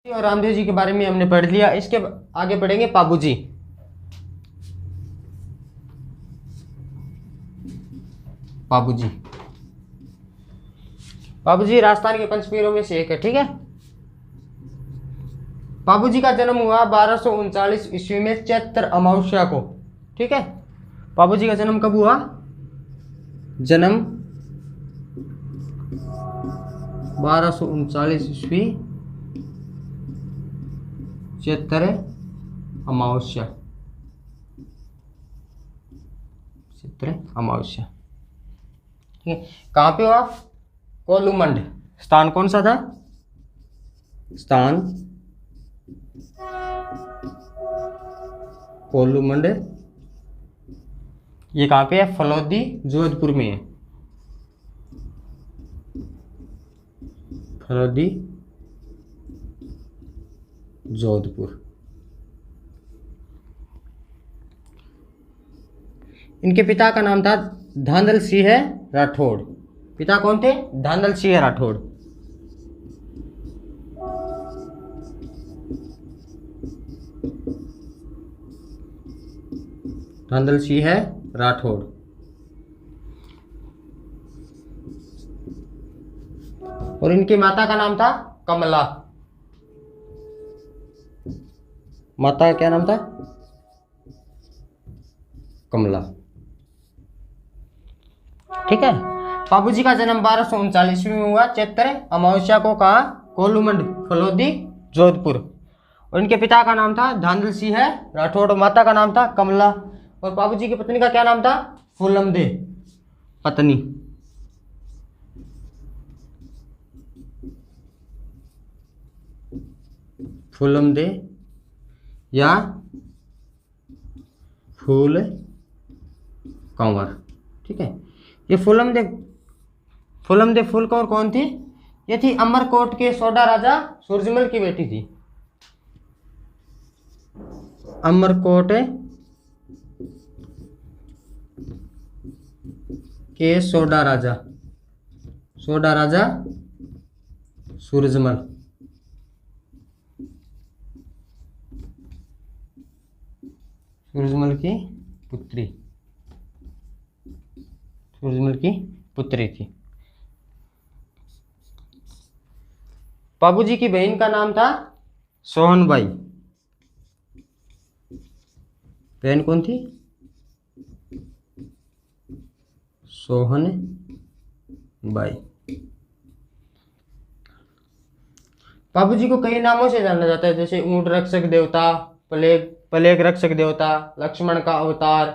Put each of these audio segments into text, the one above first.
और रामदेव जी के बारे में हमने पढ़ लिया। इसके आगे पढ़ेंगे पाबूजी। पाबूजी पाबूजी राजस्थान के पंचपीरों में से एक है। ठीक है। पाबूजी का जन्म हुआ 1239 ईस्वी में चैत्र अमावस्या को। ठीक है। पाबूजी का जन्म कब हुआ? जन्म 1239 ईस्वी चैत्र अमावस्या। चैत्र अमावस्या। ठीक है। कहाँ पे हुआ? कोलूमंड। स्थान कौन सा था? स्थान कोलूमंड। ये कहाँ पे है? फलोदी, जोधपुर में है। फलोदी, जोधपुर। इनके पिता का नाम था धांधल सिंह राठौड़। पिता कौन थे? धांधल सिंह राठौड़। धांधल सिंह राठौड़। और इनकी माता का नाम था कमला। माता का क्या नाम था? कमला। ठीक है। बाबूजी का जन्म 1239 ईस्वी में हुआ चैत्र अमावस्या को। कहा? कोलूमंड, फलोदी, जोधपुर। और इनके पिता का नाम था धांधल सिंह राठौड़। माता का नाम था कमला। और बाबूजी की पत्नी का क्या नाम था? फूलमदे। पत्नी फूलमदे या फूल कंवर। ठीक है। ये फूलमदे फूल कंवर कौन थी? ये थी अमरकोट के सोडा राजा सूरजमल की बेटी थी। अमरकोट के सोडा राजा सूरजमल सूरजमल की पुत्री थी। बाबूजी की बहन का नाम था सोहनबाई। बहन कौन थी? सोहनबाई। बाबूजी को कई नामों से जाना जाता है, जैसे ऊंट रक्षक देवता, प्लेग रक्षक देवता, लक्ष्मण का अवतार,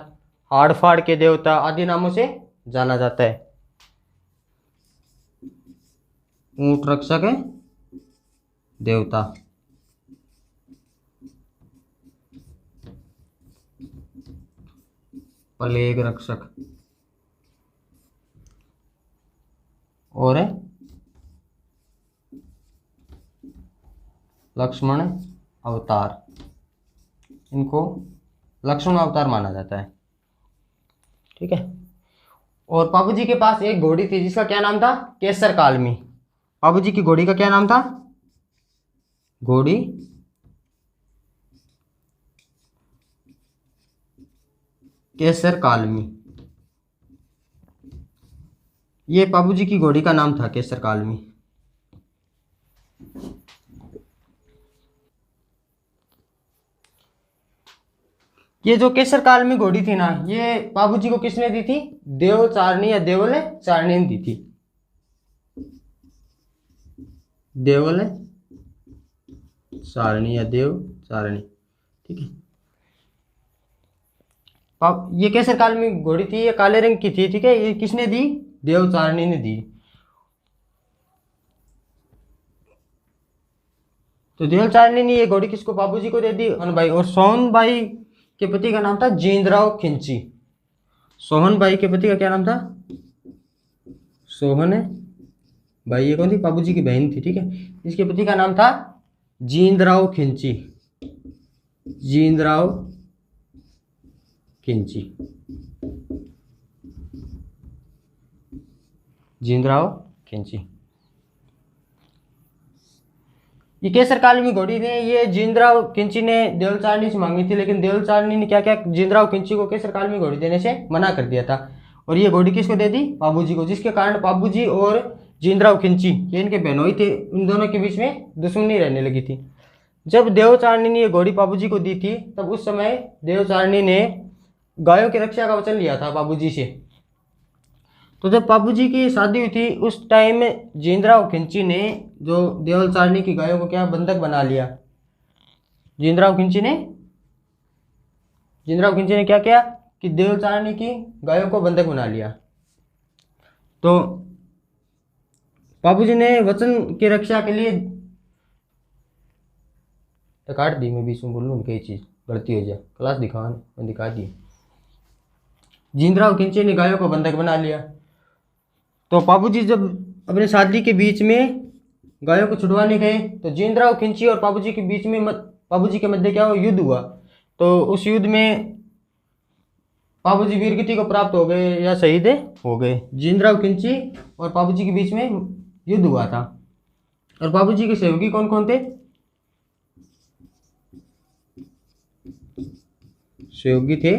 हाड़फाड़ के देवता आदि नामों से जाना जाता है। ऊंट रक्षक देवता, प्लेग रक्षक और लक्ष्मण अवतार। इनको लक्ष्मण अवतार माना जाता है। ठीक है। और बाबूजी के पास एक घोड़ी थी जिसका क्या नाम था? केसर कालमी। बाबूजी की घोड़ी का क्या नाम था? घोड़ी केसर कालमी। ये बाबूजी की घोड़ी का नाम था केसर कालमी। ये जो केसर कालमी घोड़ी थी ना, ये बाबूजी को किसने दी थी? देव चारणी या देवल चारणी ने दी थी। देवल चारणी या देव चारणी। ठीक है। ये केसर कालमी घोड़ी थी, ये काले रंग की थी। ठीक है। ये किसने दी? देव चारणी ने दी। तो देव चारणी ने ये घोड़ी किसको? बाबूजी को दे दी, सोहनबाई। और सोहनबाई के पति का नाम था जींदराव खिंची। सोहनबाई के पति का क्या नाम था? सोहन बाई। ये कौन थी? बाबूजी की बहन थी। ठीक है। इसके पति का नाम था जींदराव खिंची। जींदराव खिंची। जींदराव खिंची। ये केसर काल में घोड़ी ने ये जींदराव खिंची ने देवल चारनी से मांगी थी, लेकिन देवल चारनी ने क्या क्या जींदराव खिंची को केसर काल में घोड़ी देने से मना कर दिया था। और ये घोड़ी किसको दे दी? पाबूजी को, जिसके कारण पाबूजी और जींदराव खिंची ये इनके बहनोई थे, इन दोनों के बीच में दुश्मनी रहने लगी थी। जब देवचारणी ने ये घोड़ी पाबूजी को दी थी तब उस समय देवचारणी ने गायों की रक्षा का वचन लिया था पाबूजी से। तो जब पाबूजी की शादी हुई थी उस टाइम जींदराव खिंची ने जो देवचारणी की गायों को क्या बंधक बना लिया। जींदराव खिंची ने क्या किया कि देवचारणी की गायों को बंधक बना लिया। तो पाबूजी ने वचन की रक्षा के लिए काट दी, मैं बीच में बोल लूँ कई चीज गलती हो जाए, क्लास दिखा दी। जींदराव खिंची ने गायों को बंधक बना लिया। तो पाबूजी जब अपने शादी के बीच में गायों को छुड़वाने गए तो जींदराव खिंची और पाबूजी के बीच में पाबूजी के मध्य क्या हुआ? युद्ध हुआ। तो उस युद्ध में पाबूजी वीरगति को प्राप्त हो गए या शहीद हो गए। जींदराव खिंची और पाबूजी के बीच में युद्ध हुआ था। और पाबूजी के सहयोगी कौन कौन थे? सहयोगी थे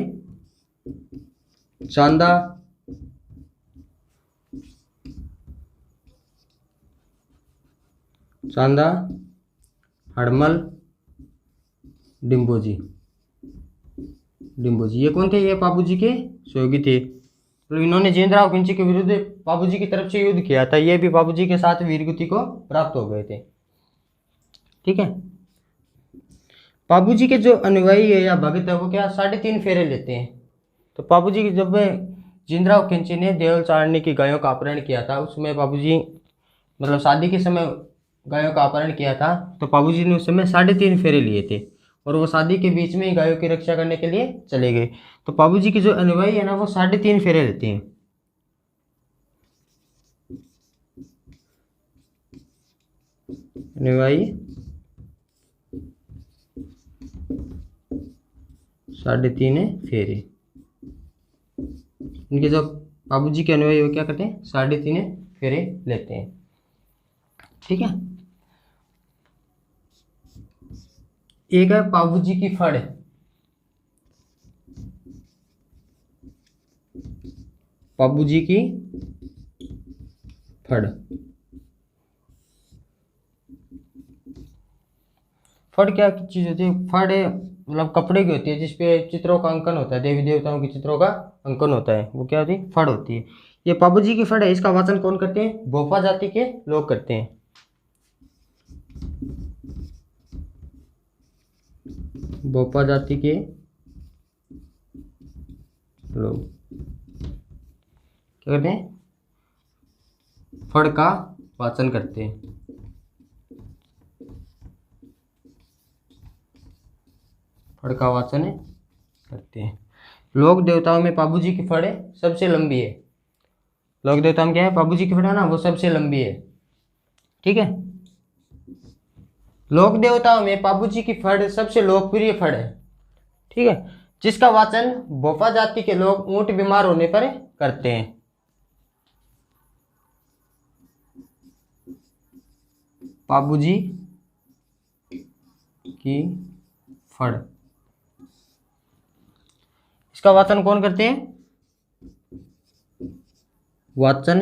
चांदा, हड़मल, डिम्बोजी। ये कौन थे? ये पाबूजी के सहयोगी थे। तो इन्होंने जींदराव खिंची के विरुद्ध पाबूजी की तरफ से युद्ध किया था। ये भी पाबूजी के साथ वीरगति को प्राप्त हो गए थे। ठीक है। पाबूजी के जो अनुयायी है या भगत है वो क्या 3.5 फेरे लेते हैं। तो पाबूजी की जब जींदराव खिंची ने देवचारणी की गायों का अपहरण किया था उसमें पाबूजी मतलब शादी के समय गायों का अपहरण किया था, तो पाबूजी ने उस समय 3.5 फेरे लिए थे और वो शादी के बीच में ही गायों की रक्षा करने के लिए चले गए। तो पाबूजी की जो अनुयायी है ना वो 3.5 फेरे लेते हैं। अनुयायी 3.5 फेरे। इनके जो पाबूजी के अनुयायी वो क्या करते हैं? 3.5 फेरे लेते हैं। ठीक है। एक है पाबूजी की फड़। पाबूजी की फड़। फड़ क्या चीज होती है? फड़ मतलब कपड़े की होती है जिसपे चित्रों का अंकन होता है, देवी देवताओं के चित्रों का अंकन होता है, वो क्या होती है? फड़ होती है। ये पाबूजी की फड़ है, इसका वाचन कौन करते हैं? भोपा जाति के लोग करते हैं। भोपा जाति के लोग क्या करते हैं? फड़ का वाचन करते हैं। फड़ का वाचन करते हैं। लोक देवताओं में पाबूजी की फड़ सबसे लंबी है। लोक देवताओं में क्या है? पाबूजी की फड़ है ना वो सबसे लंबी है। ठीक है। लोक देवताओं में पाबूजी की फड़ सबसे लोकप्रिय फड़ है। ठीक है। जिसका वाचन भोपा जाति के लोग ऊंट बीमार होने पर करते हैं। पाबूजी की फड़, इसका वाचन कौन करते हैं? वाचन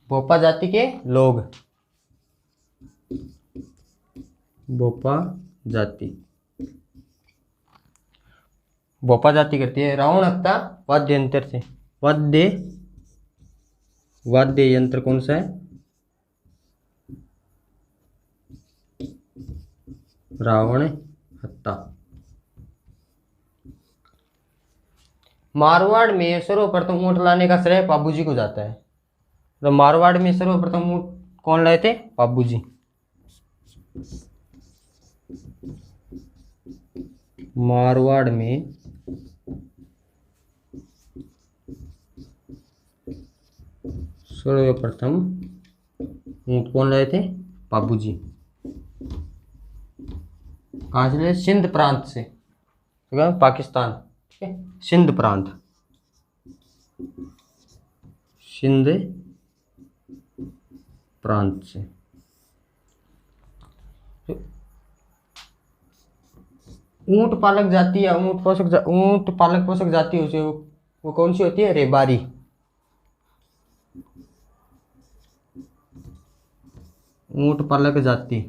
भोपा जाति के लोग। भोपा जाति करती है। रावण हत्ता वाद्य यंत्र से। वाद्य यंत्र कौन सा है? रावण हत्ता। मारवाड़ में सर्वप्रथम ऊंट लाने का श्रेय पाबूजी को जाता है। तो मारवाड़ में सर्वप्रथम ऊंट कौन लाए थे? पाबूजी। मारवाड़ में सर्वप्रथम ऊंट कौन लाए थे? पाबूजी। कहाँ से? सिंध प्रांत से, पाकिस्तान। ठीक है। सिंध प्रांत, सिंध प्रांत से। ऊंट पालक जाति या ऊंट पालक पोषक जाति उसे वो कौन सी होती है? रेबारी। ऊंट पालक जाति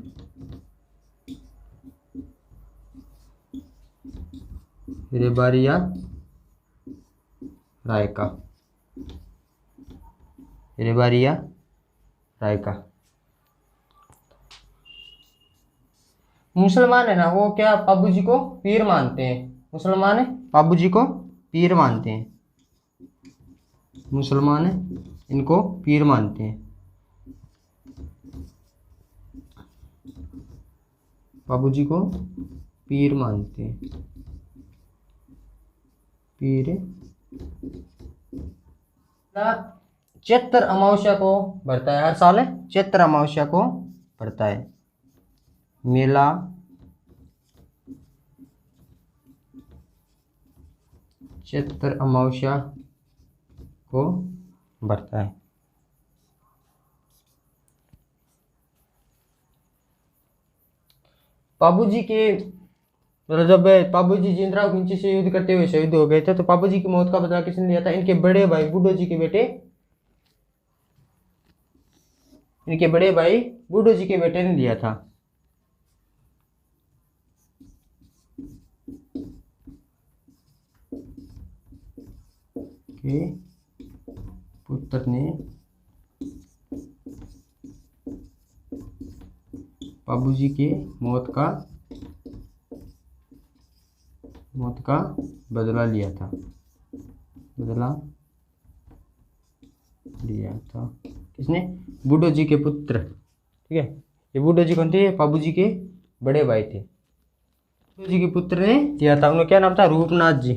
रेबारी या रायका। रेबारी या रायका। मुसलमान है ना, वो क्या बाबू जी को पीर मानते हैं। मुसलमान है बाबू जी को पीर मानते हैं। मुसलमान है इनको पीर मानते हैं। बाबू जी को पीर मानते हैं। पीर चैत्र अमावस्या को भरता है, हर साल चैत्र अमावस्या को भरता है मेला। चैत्र अमावस्या को भरता है। बाबूजी के जब बाबूजी जिंदराव खिंची से युद्ध करते हुए शहीद हो गए थे, तो बाबूजी की मौत का बदला किसने लिया था? इनके बड़े भाई बूढ़ो जी के बेटे, इनके बड़े भाई बूढ़ो जी के बेटे ने लिया था। के पुत्र ने बाबूजी के मौत का बदला लिया था। बदला लिया था किसने? बूढ़ो जी के पुत्र। ठीक है, ये बूढ़ो जी कौन थे? बाबूजी के बड़े भाई थे। बूढ़ो जी के पुत्र ने लिया था। उनका क्या नाम था? रूपनाथ जी।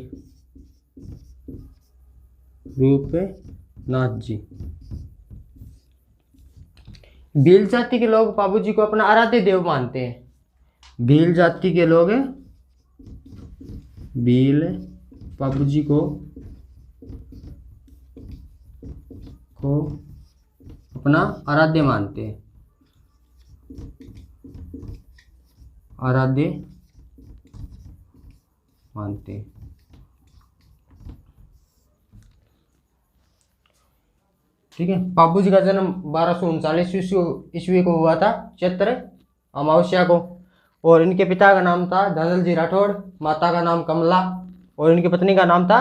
रूपनाथ जी। भील जाति के लोग बाबूजी को अपना आराध्य देव मानते हैं। भील जाति के लोग भील बाबूजी को अपना आराध्य मानते हैं। आराध्य मानते हैं। ठीक है, बाबूजी का जन्म 1239 ईस्वी को हुआ था, चैत्र अमावस्या को। और इनके पिता का नाम था धनल जी राठौड़, माता का नाम कमला, और इनकी पत्नी का नाम था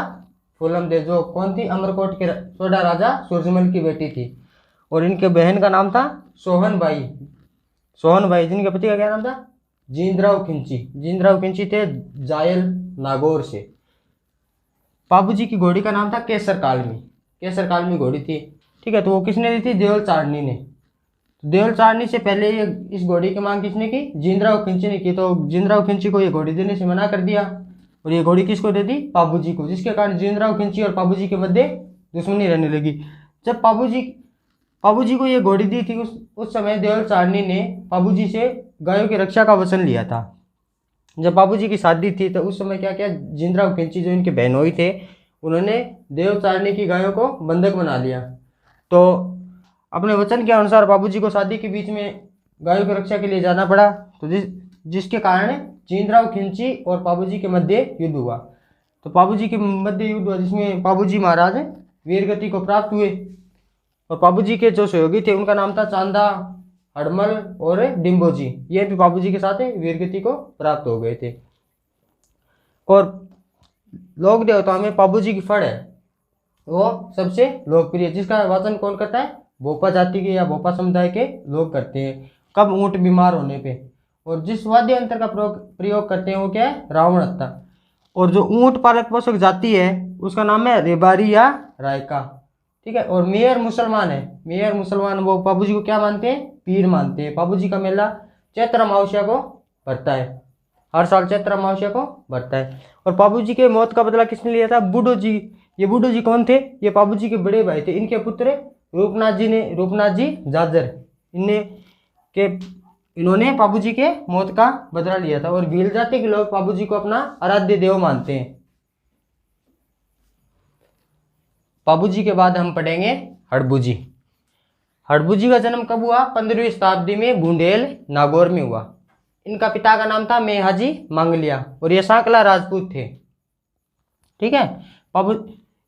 फूलम देव, जो कौन थी? अमरकोट के सोडा राजा सूरजमल की बेटी थी। और इनके बहन का नाम था सोहन बाई। सोहन बाई, जिनके पति का क्या नाम था? जींदराव खिंची। जींदराव खिंची थे जायल नागौर से। बाबूजी की घोड़ी का नाम था केसर कालमी। केसर कालमी घोड़ी थी। ठीक है, तो वो किसने दी थी? देवल चारनी ने। देवल चारनी से पहले ये इस घोड़ी की मांग किसने की? जींदराव खिंची ने की। तो जींदराव खिंची को ये घोड़ी देने से मना कर दिया, और ये घोड़ी किसको दे दी? बाबूजी को, जिसके कारण जींदराव खिंची और बाबूजी के मध्य दुश्मनी रहने लगी। जब बाबूजी को ये घोड़ी दी थी, उस समय देवल चारनी ने बाबूजी से गायों की रक्षा का वचन लिया था। जब बाबूजी की शादी थी, तो उस समय क्या किया? जींदराव खिंची जो इनके बहनोई थे, उन्होंने देवल चारनी की गायों को बंधक बना लिया। तो अपने वचन के अनुसार बाबूजी को शादी के बीच में गायों की रक्षा के लिए जाना पड़ा। तो जिसके कारण जींदराव खिंची और बाबूजी के मध्य युद्ध हुआ। तो बाबूजी के मध्य युद्ध हुआ, जिसमें बाबूजी महाराज वीरगति को प्राप्त हुए। और बाबूजी के जो सहयोगी थे, उनका नाम था चांदा, हड़मल और डिम्बोजी। ये भी बाबूजी के साथ वीरगति को प्राप्त हो गए थे। और लोक देवताओं में बाबूजी की फड़ है वो सबसे लोकप्रिय, जिसका वाचन कौन करता है? भोपा जाति के या भोपा समुदाय के लोग करते हैं। कब? ऊंट बीमार होने पे। और जिस वाद्य यंत्र का प्रयोग करते हैं वो क्या है? रावण हत्था। और जो ऊंट पालक पोषक जाति है उसका नाम है रेबारी या रायका। ठीक है, और मेयर मुसलमान है। मेयर मुसलमान वो बाबूजी को क्या मानते हैं? पीर मानते हैं। बाबूजी का मेला चैत्र अमावस्या को भरता है, हर साल चैत्र अमावस्या को भरता है। और बाबूजी के मौत का बदला किसने लिया था? बूढ़ो जी। ये बूढ़ो जी कौन थे? ये बाबूजी के बड़े भाई थे। इनके पुत्र रूपनाथ जी जाजर, इन्होंने बाबूजी के मौत का बदला लिया था। और भील जाति के लोग बाबूजी को अपना आराध्य देव मानते हैं। बाबूजी के बाद हम पढ़ेंगे हड़बूजी। हड़बूजी का जन्म कब हुआ? 15वीं शताब्दी में बुंदेल नागौर में हुआ। इनका पिता का नाम था मेहाजी मंगलिया और ये सांकला राजपूत थे। ठीक है बाबू,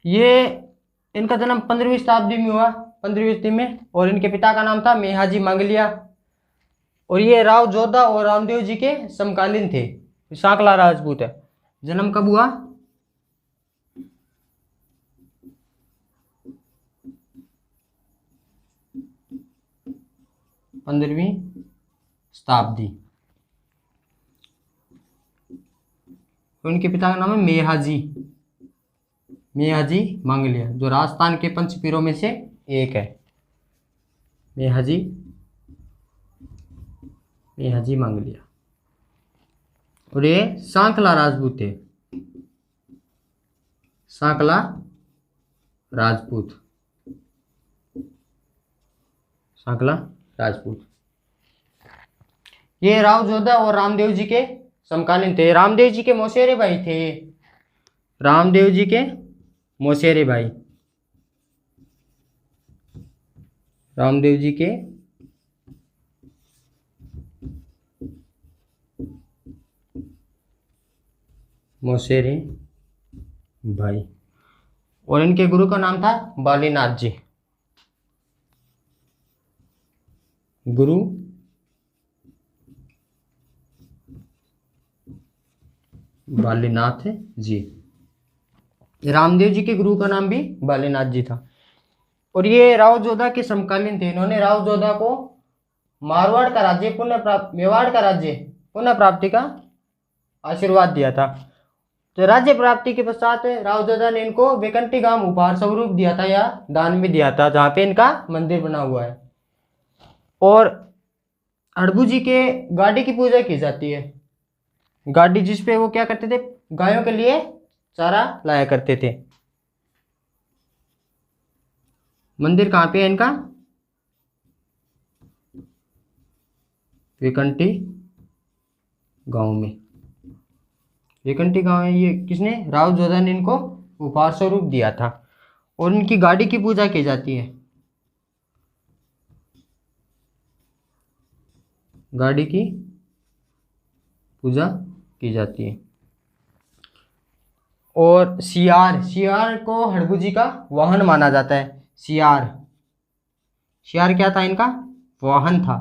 ये इनका जन्म 15वीं शताब्दी में हुआ, 15वीं शताब्दी में, और इनके पिता का नाम था मेहाजी मंगलिया और ये राव जोधा और रामदेव जी के समकालीन थे। सांकला राजपूत है। जन्म कब हुआ? 15वीं शताब्दी। उनके पिता का नाम है मेहाजी मंगलिया, जो राजस्थान के पंचपीरों में से एक है। मेहाजी मंगलिया और ये सांकला राजपूत थे। सांकला राजपूत ये राव जोधा और रामदेव जी के समकालीन थे। रामदेव जी के मौसेरे भाई थे। रामदेव जी के मौसेरे भाई, रामदेव जी के मौसेरे भाई और इनके गुरु का नाम था बालीनाथ जी। गुरु बालीनाथ जी। रामदेव जी के गुरु का नाम भी बालीनाथ जी था और ये राव जोधा के समकालीन थे। इन्होंने राव जोधा को मेवाड़ का राज्य पुनः प्राप्ति का आशीर्वाद दिया था। तो राज्य प्राप्ति के पश्चात राव जोधा ने इनको वेकंटी गांव उपहार स्वरूप दिया था या दान में दिया था, जहाँ पे इनका मंदिर बना हुआ है। और हड़बू जी के गाड़ी की पूजा की जाती है। गाड़ी जिसपे वो क्या करते थे, गायों के लिए चारा लाया करते थे। मंदिर कहाँ पे है इनका? वेकंटी गांव में। वेकंटी गांव है। ये किसने? राव जोधा ने इनको उपहार स्वरूप दिया था और इनकी गाड़ी की पूजा की जाती है। गाड़ी की पूजा की जाती है। और सियार को हड़बू जी का वाहन माना जाता है। सियार क्या था इनका? वाहन था।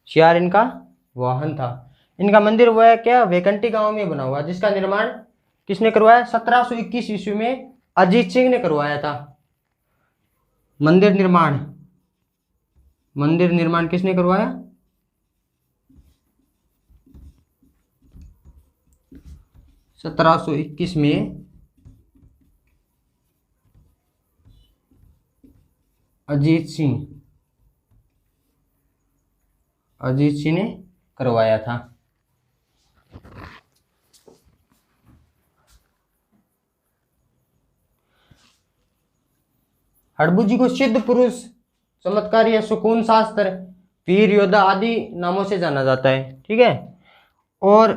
सियार इनका वाहन था। इनका मंदिर हुआ है क्या? वेकंटी गांव में बना हुआ, जिसका निर्माण किसने करवाया? 1721 ईस्वी में अजीत सिंह ने करवाया था। मंदिर निर्माण किसने करवाया? 1721 में अजीत सिंह ने करवाया था। हड़बू जी को सिद्ध पुरुष, चमत्कार या सुकून शास्त्र, वीर योद्धा आदि नामों से जाना जाता है। ठीक है। और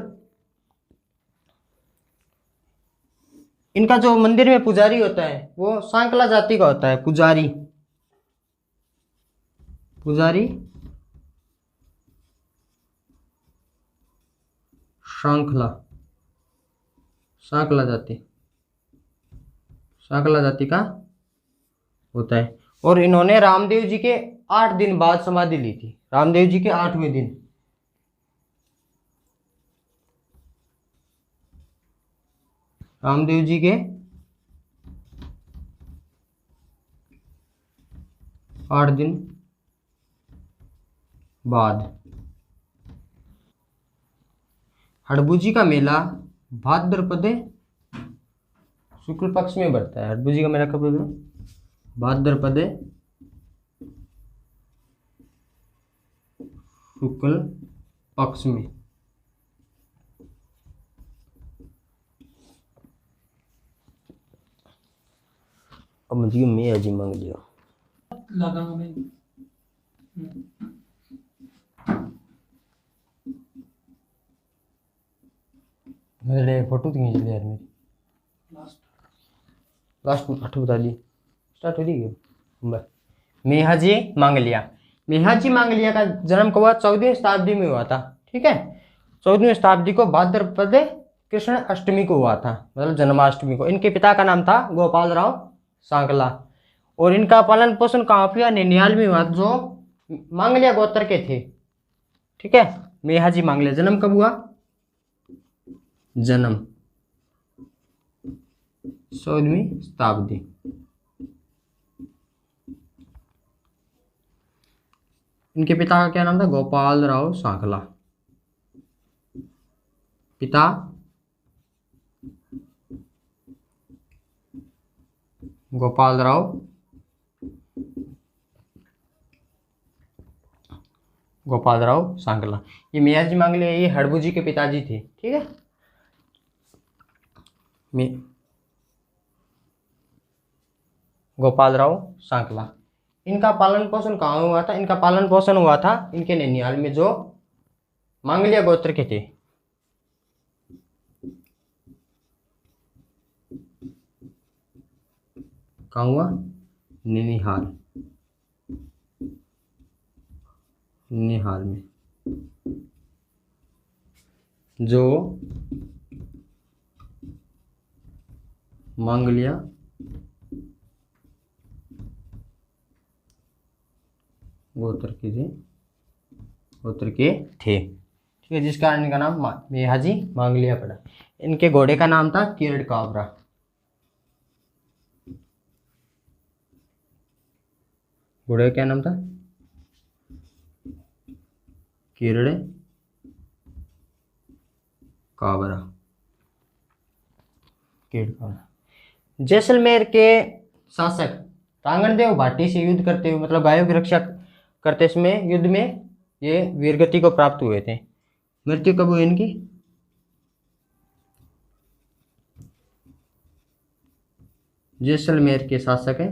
इनका जो मंदिर में पुजारी होता है वो सांकला जाति का होता है। पुजारी सांकला जाति का होता है। और इन्होंने रामदेव जी के 8 दिन बाद समाधि ली थी। रामदेव जी के 8वें दिन। रामदेव जी के 8 दिन बाद। हड़बू जी का मेला भाद्रपद शुक्ल पक्ष में बढ़ता है। हड़बू जी का मेला कब होता है? भाद्रपद शुक्ल पक्ष में। अब मुझे मैं अजी मांग लिया लगा मेरे फोटो तो खींच लिया यार। मेरी लास्ट 8 बता दी। स्टार्ट हो रही है। मेहजी मांगलिया। मेहजी मांगलिया का जन्म कब हुआ? 14वीं शताब्दी में हुआ था। ठीक है, 14वीं शताब्दी को भाद्रपद कृष्ण अष्टमी को हुआ था, मतलब जन्माष्टमी को। इनके पिता का नाम था गोपाल राव सांकला और इनका पालन पोषण कहाँ हुआ? नैनियाल में हुआ, जो मांगलिया गोत्र के थे। ठीक है, मेहजी मांगलिया। जन्म कब हुआ? जन्म 14वीं शताब्दी। इनके पिता का क्या नाम था? गोपाल राव सांकला। पिता गोपाल राव सांकला। ये मेहजी मांगलिया, ये हड़बू जी के पिताजी थे। ठीक है, गोपाल राव सांकला। इनका पालन पोषण कहाँ हुआ था? इनका पालन पोषण हुआ था इनके नैनियाल में, जो मांगलिया गोत्र के थे। कहाँ हुआ? नैनिहाल में, जो मांगलिया गोत्र के थे। ठीक है, जिस कारण इनका नाम मेहजी मांगलिया पड़ा। इनके घोड़े का नाम था किरड काबरा। घोड़े का क्या नाम था? किरड काबरा। जैसलमेर के शासक रांगणदेव भाटी से युद्ध करते हुए, मतलब गायों की रक्षा करते समय युद्ध में ये वीरगति को प्राप्त हुए थे। मृत्यु कब हुई इनकी? जैसलमेर के शासक है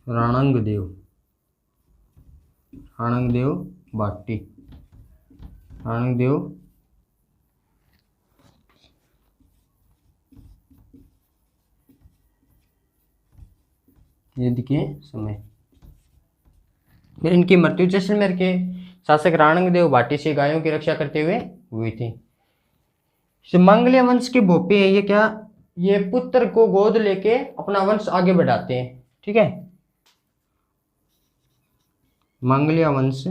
राणंगदेव भाटी। राणंगदेव युद्ध के समय। फिर इनकी मृत्यु जैसलमेर के शासक राणंगदेव भाटी से गायों की रक्षा करते हुए हुई थी। मांगलिया वंश के भोपे हैं ये। क्या? ये पुत्र को गोद लेके अपना वंश आगे बढ़ाते हैं। ठीक है, मांगलिया वंश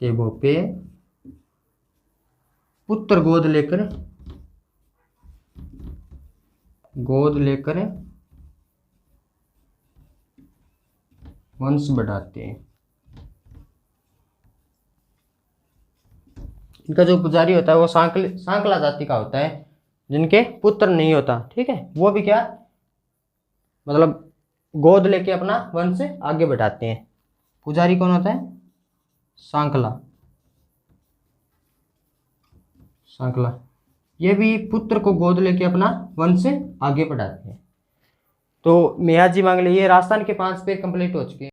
के भोपे पुत्र गोद लेकर वंश बढ़ाते हैं। इनका जो पुजारी होता है वो सांकला जाति का होता है, जिनके पुत्र नहीं होता। ठीक है, वो भी क्या, मतलब गोद लेके अपना वंश आगे बढ़ाते हैं। पुजारी कौन होता है? सांकला। ये भी पुत्र को गोद लेके अपना वंश आगे बढ़ाते हैं। तो मेहजी मांगलिया, ये राजस्थान के 5 पेज कंप्लीट हो चुके हैं।